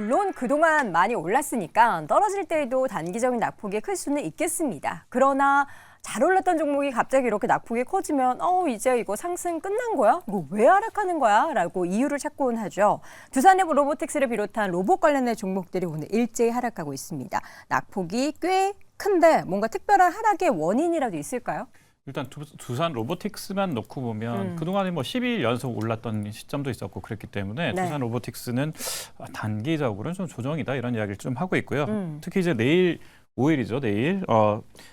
물론 그동안 많이 올랐으니까 떨어질 때에도 단기적인 낙폭이 클 수는 있겠습니다. 그러나 잘 올랐던 종목이 갑자기 이렇게 낙폭이 커지면 이제 이거 상승 끝난 거야? 이거 왜 하락하는 거야? 라고 이유를 찾곤 하죠. 두산해부 로보틱스를 비롯한 로봇 관련된 종목들이 오늘 일제히 하락하고 있습니다. 낙폭이 꽤 큰데 뭔가 특별한 하락의 원인이라도 있을까요? 일단 두산 로보틱스만 놓고 보면 그동안에 뭐 10일 연속 올랐던 시점도 있었고 그랬기 때문에 네. 두산 로보틱스는 단기적으로는 좀 조정이다 이런 이야기를 좀 하고 있고요. 특히 이제 내일 5일이죠. 내일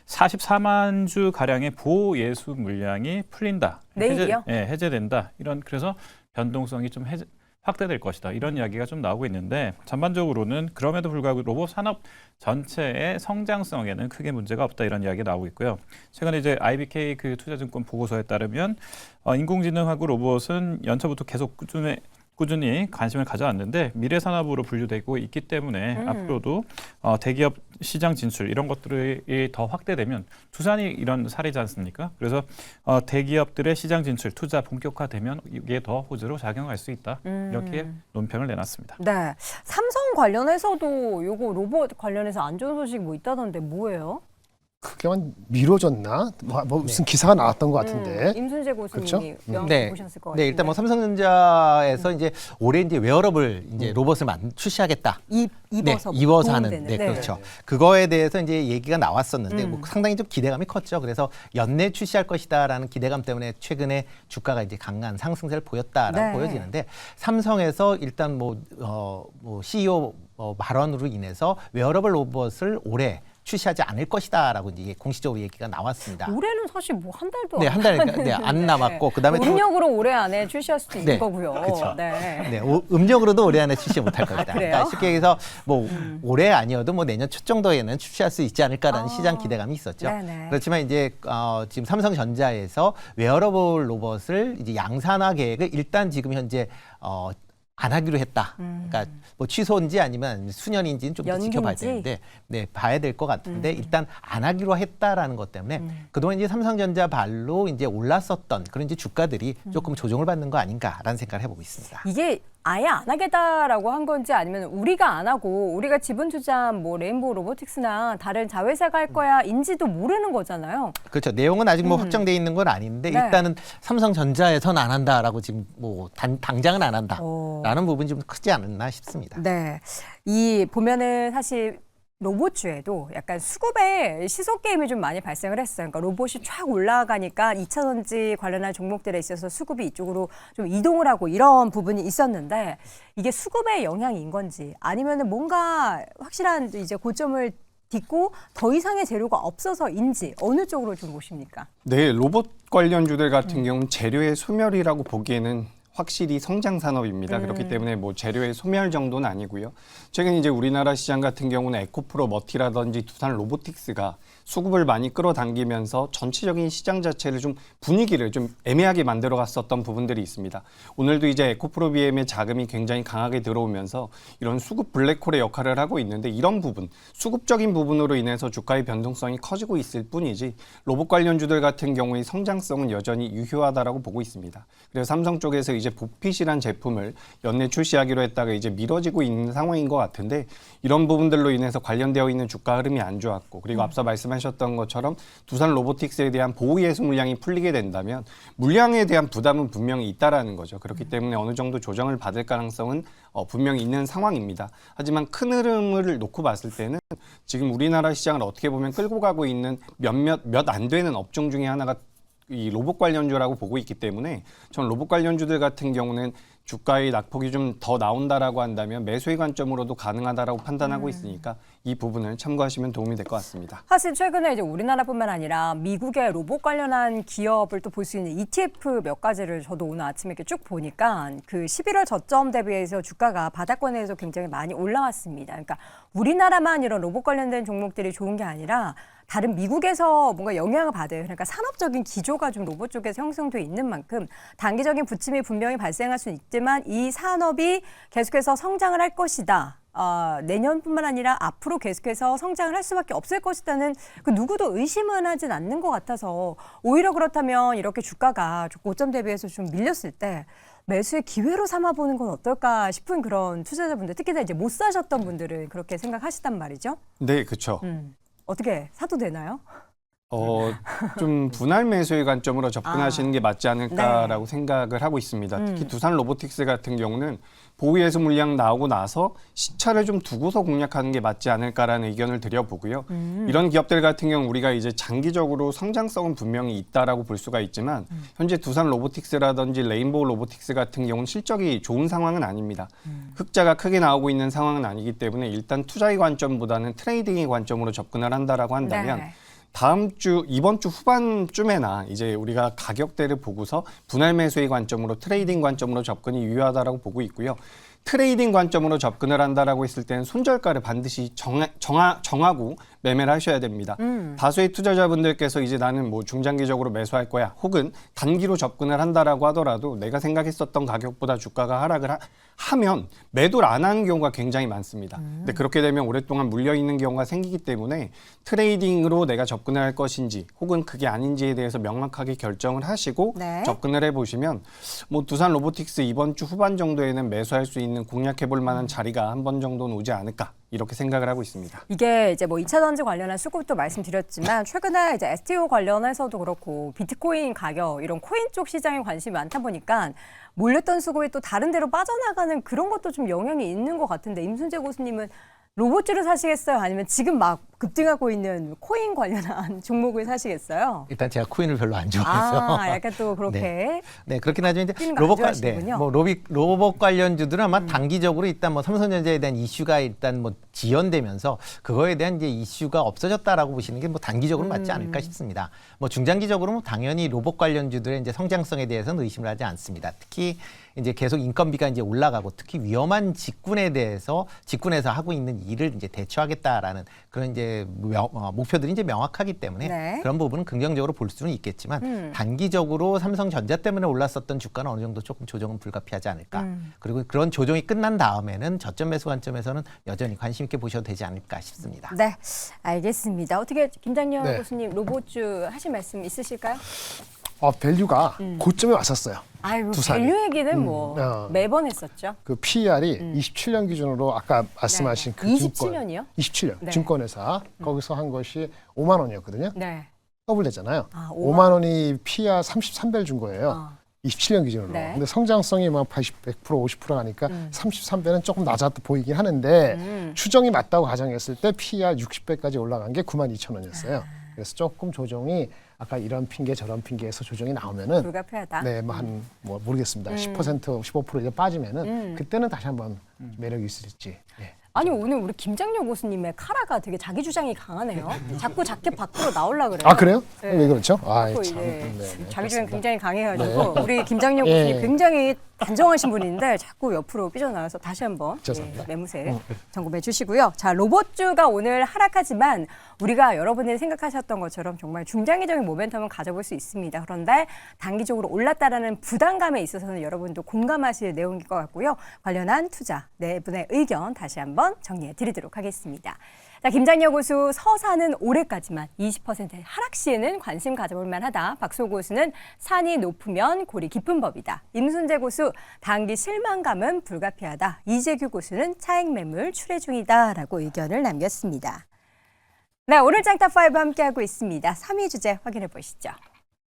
44만 주 가량의 보호 예수 물량이 풀린다. 내일이요? 해제된다. 그래서 변동성이 좀 확대될 것이다. 이런 이야기가 좀 나오고 있는데 전반적으로는 그럼에도 불구하고 로봇 산업 전체의 성장성에는 크게 문제가 없다. 이런 이야기가 나오고 있고요. 최근에 이제 IBK 그 투자증권 보고서에 따르면 인공지능하고 로봇은 연초부터 계속 꾸준히 관심을 가져왔는데 미래 산업으로 분류되고 있기 때문에 앞으로도 대기업 시장 진출 이런 것들이 더 확대되면 두산이 이런 사례지 않습니까? 그래서 대기업들의 시장 진출 투자 본격화되면 이게 더 호재로 작용할 수 있다. 이렇게 논평을 내놨습니다. 네, 삼성 관련해서도 요거 로봇 관련해서 안 좋은 소식 뭐 있다던데 뭐예요? 그게만 미뤄졌나? 뭐 무슨 기사가 나왔던 것 같은데. 임순재 고수님이 그렇죠? 보셨을 것 같은데. 네, 일단 뭐 삼성전자에서 이제 올해 이제 웨어러블 이제 로봇을 출시하겠다. 입어서 하는. 도움되는. 네, 그렇죠. 그거에 대해서 이제 얘기가 나왔었는데 뭐 상당히 좀 기대감이 컸죠. 그래서 연내 출시할 것이다라는 기대감 때문에 최근에 주가가 이제 강한 상승세를 보였다라고 보여지는데 삼성에서 일단 뭐 CEO 발언으로 인해서 웨어러블 로봇을 올해 출시하지 않을 것이다라고 이제 공식적으로 얘기가 나왔습니다. 올해는 사실 뭐 한 달도 한 달 안 남았고 그다음에 음력으로 올해 안에 출시할 수도 있는 거고요. 그렇죠. 네. 음력으로도 올해 안에 출시 못할 겁니다. 그래요? 그러니까 쉽게 얘기해서 뭐 올해 아니어도 뭐 내년 초 정도에는 출시할 수 있지 않을까라는 시장 기대감이 있었죠. 네네. 그렇지만 이제 지금 삼성전자에서 웨어러블 로봇을 이제 양산화 계획을 일단 지금 현재 안 하기로 했다. 그러니까 뭐 취소인지 아니면 수년인지는 좀 더 지켜봐야 되는데, 봐야 될 것 같은데 일단 안 하기로 했다라는 것 때문에 그동안 이제 삼성전자 발로 이제 올랐었던 그런 이제 주가들이 조금 조정을 받는 거 아닌가라는 생각을 해보고 있습니다. 이게 아예 안 하겠다라고 한 건지 아니면 우리가 안 하고 우리가 지분 투자한 뭐 레인보우 로보틱스나 다른 자회사가 할 거야인지도 모르는 거잖아요. 그렇죠. 내용은 아직 뭐 확정돼 있는 건 아닌데 일단은 삼성전자에서는 안 한다라고 지금 뭐 당장은 안 한다라는 부분이 좀 크지 않았나 싶습니다. 네, 이 보면은 사실 로봇주에도 약간 수급의 시소 게임이 좀 많이 발생을 했어요. 그러니까 로봇이 쫙 올라가니까 2차 전지 관련한 종목들에 있어서 수급이 이쪽으로 좀 이동을 하고 이런 부분이 있었는데 이게 수급의 영향인 건지 아니면은 뭔가 확실한 이제 고점을 딛고 더 이상의 재료가 없어서인지 어느 쪽으로 좀 보십니까? 네, 로봇 관련주들 같은 경우는 재료의 소멸이라고 보기에는 확실히 성장 산업입니다. 그렇기 때문에 뭐 재료의 소멸 정도는 아니고요. 최근 이제 우리나라 시장 같은 경우는 에코프로 머티라든지 두산 로보틱스가 수급을 많이 끌어당기면서 전체적인 시장 자체를 좀 분위기를 좀 애매하게 만들어 갔었던 부분들이 있습니다. 오늘도 이제 에코프로 BM의 자금이 굉장히 강하게 들어오면서 이런 수급 블랙홀의 역할을 하고 있는데 이런 부분, 수급적인 부분으로 인해서 주가의 변동성이 커지고 있을 뿐이지 로봇 관련주들 같은 경우의 성장성은 여전히 유효하다라고 보고 있습니다. 그래서 삼성 쪽에서 이제 보핏이란 제품을 연내 출시하기로 했다가 이제 미뤄지고 있는 상황인 것 같은데 이런 부분들로 인해서 관련되어 있는 주가 흐름이 안 좋았고 그리고 앞서 말씀하셨던 것처럼 두산 로보틱스에 대한 보호 예수 물량이 풀리게 된다면 물량에 대한 부담은 분명히 있다라는 거죠. 그렇기 때문에 어느 정도 조정을 받을 가능성은 분명히 있는 상황입니다. 하지만 큰 흐름을 놓고 봤을 때는 지금 우리나라 시장을 어떻게 보면 끌고 가고 있는 몇 안 되는 업종 중에 하나가 이 로봇 관련주라고 보고 있기 때문에 전 로봇 관련주들 같은 경우는 주가의 낙폭이 좀 더 나온다라고 한다면 매수의 관점으로도 가능하다라고 판단하고 있으니까 이 부분을 참고하시면 도움이 될 것 같습니다. 사실 최근에 이제 우리나라뿐만 아니라 미국의 로봇 관련한 기업을 또 볼 수 있는 ETF 몇 가지를 저도 오늘 아침에 이렇게 쭉 보니까 그 11월 저점 대비해서 주가가 바닥권에서 굉장히 많이 올라왔습니다. 그러니까 우리나라만 이런 로봇 관련된 종목들이 좋은 게 아니라 다른 미국에서 뭔가 영향을 받을 그러니까 산업적인 기조가 좀 로봇 쪽에서 형성돼 있는 만큼 단기적인 부침이 분명히 발생할 수는 있지만 이 산업이 계속해서 성장을 할 것이다. 내년뿐만 아니라 앞으로 계속해서 성장을 할 수밖에 없을 것이라는 그 누구도 의심은 하진 않는 것 같아서 오히려 그렇다면 이렇게 주가가 고점 대비해서 좀 밀렸을 때 매수의 기회로 삼아보는 건 어떨까 싶은 그런 투자자분들, 특히나 이제 못 사셨던 분들은 그렇게 생각하시단 말이죠. 네, 그렇죠. 어떻게 사도 되나요? 좀 분할 매수의 관점으로 접근하시는 게 맞지 않을까라고 생각을 하고 있습니다. 특히 두산 로보틱스 같은 경우는 보유예수 물량 나오고 나서 시차를 좀 두고서 공략하는 게 맞지 않을까라는 의견을 드려보고요. 이런 기업들 같은 경우 우리가 이제 장기적으로 성장성은 분명히 있다라고 볼 수가 있지만 현재 두산 로보틱스라든지 레인보우 로보틱스 같은 경우는 실적이 좋은 상황은 아닙니다. 흑자가 크게 나오고 있는 상황은 아니기 때문에 일단 투자의 관점보다는 트레이딩의 관점으로 접근을 한다라고 한다면 네. 이번 주 후반쯤에나 이제 우리가 가격대를 보고서 분할 매수의 관점으로 트레이딩 관점으로 접근이 유효하다라고 보고 있고요. 트레이딩 관점으로 접근을 한다라고 했을 때는 손절가를 반드시 정하고 매매를 하셔야 됩니다. 다수의 투자자분들께서 이제 나는 뭐 중장기적으로 매수할 거야, 혹은 단기로 접근을 한다라고 하더라도 내가 생각했었던 가격보다 주가가 하락을 하면 매도를 안 하는 경우가 굉장히 많습니다. 근데 그렇게 되면 오랫동안 물려 있는 경우가 생기기 때문에 트레이딩으로 내가 접근을 할 것인지 혹은 그게 아닌지에 대해서 명확하게 결정을 하시고 네. 접근을 해보시면 뭐 두산 로보틱스 이번 주 후반 정도에는 매수할 수 있는 공략해볼 만한 자리가 한 번 정도는 오지 않을까, 이렇게 생각을 하고 있습니다. 이게 이제 뭐 2차 전지 관련한 수급도 말씀드렸지만 최근에 이제 STO 관련해서도 그렇고 비트코인 가격 이런 코인 쪽 시장에 관심이 많다 보니까 몰렸던 수급이 또 다른 데로 빠져나가는 그런 것도 좀 영향이 있는 것 같은데, 임순재 고수님은 로봇주를 사시겠어요? 아니면 지금 막 급등하고 있는 코인 관련한 종목을 사시겠어요? 일단 제가 코인을 별로 안 좋아해서. 약간 또 그렇게. 네, 그렇긴 하죠. 이제 뛰는 거안 좋아하시는군요. 로봇 관련주들은 아마 단기적으로 일단 뭐 삼성전자에 대한 이슈가 일단 뭐 지연되면서 그거에 대한 이제 이슈가 없어졌다라고 보시는 게 뭐 단기적으로 맞지 않을까 싶습니다. 뭐 중장기적으로 뭐 당연히 로봇 관련주들의 이제 성장성에 대해서는 의심을 하지 않습니다. 특히 이제 계속 인건비가 이제 올라가고 특히 위험한 직군에서 하고 있는 일을 이제 대처하겠다라는 그런 이제 목표들이 이제 명확하기 때문에 네. 그런 부분은 긍정적으로 볼 수는 있겠지만 단기적으로 삼성전자 때문에 올랐었던 주가는 어느 정도 조금 조정은 불가피하지 않을까. 그리고 그런 조정이 끝난 다음에는 저점 매수 관점에서는 여전히 관심 있게 보셔도 되지 않을까 싶습니다. 네, 알겠습니다. 어떻게 김장렬 네. 교수님 로봇주 하실 말씀 있으실까요? 밸류가 고점에 왔었어요. 아이고, 두산이. 밸류 얘기는 뭐 매번 했었죠. 그 PER이 27년 기준으로 아까 말씀하신 그 27년이요? 27년 네. 증권회사 거기서 한 것이 5만 원이었거든요. 네. 더블 됐잖아요. 5만 5만 원이 PER 33배를 준 거예요. 27년 기준으로. 네. 근데 성장성이 막 100%, 50% 하니까 33배는 조금 낮아 보이긴 하는데 추정이 맞다고 가정했을 때 PER 60배까지 올라간 게 9만 2천 원이었어요. 그래서 조금 조정이 아까 이런 핑계 저런 핑계에서 조정이 나오면은 불가피하다. 네, 뭐 모르겠습니다. 10% 15% 이제 빠지면은 그때는 다시 한번 매력이 있을지. 예. 아니 오늘 우리 김장렬 교수님의 카라가 되게 자기 주장이 강하네요. 자꾸 자켓 밖으로 나오려 그래요. 아 그래요? 네. 왜 그렇죠? 아 자꾸 참. 이제 네, 자기 주장 그렇습니다. 굉장히 강해가지고 우리 김장렬 교수님 예. 굉장히 단정하신 분인데 자꾸 옆으로 삐져나와서 다시 한번 죄송합니다. 매무새 점검해 주시고요. 자, 로봇주가 오늘 하락하지만 우리가 여러분들이 생각하셨던 것처럼 정말 중장기적인 모멘텀을 가져볼 수 있습니다. 그런데 단기적으로 올랐다라는 부담감에 있어서는 여러분도 공감하실 내용일 것 같고요. 관련한 투자 네 분의 의견 다시 한번 정리해 드리도록 하겠습니다. 자, 김장렬 고수 서산은 올해까지만 20% 하락 시에는 관심 가져볼 만하다. 박소 고수는 산이 높으면 골이 깊은 법이다. 임순재 고수 단기 실망감은 불가피하다. 이재규 고수는 차익 매물 출회 중이다라고 의견을 남겼습니다. 네, 오늘 짱탑5 함께하고 있습니다. 3위 주제 확인해 보시죠.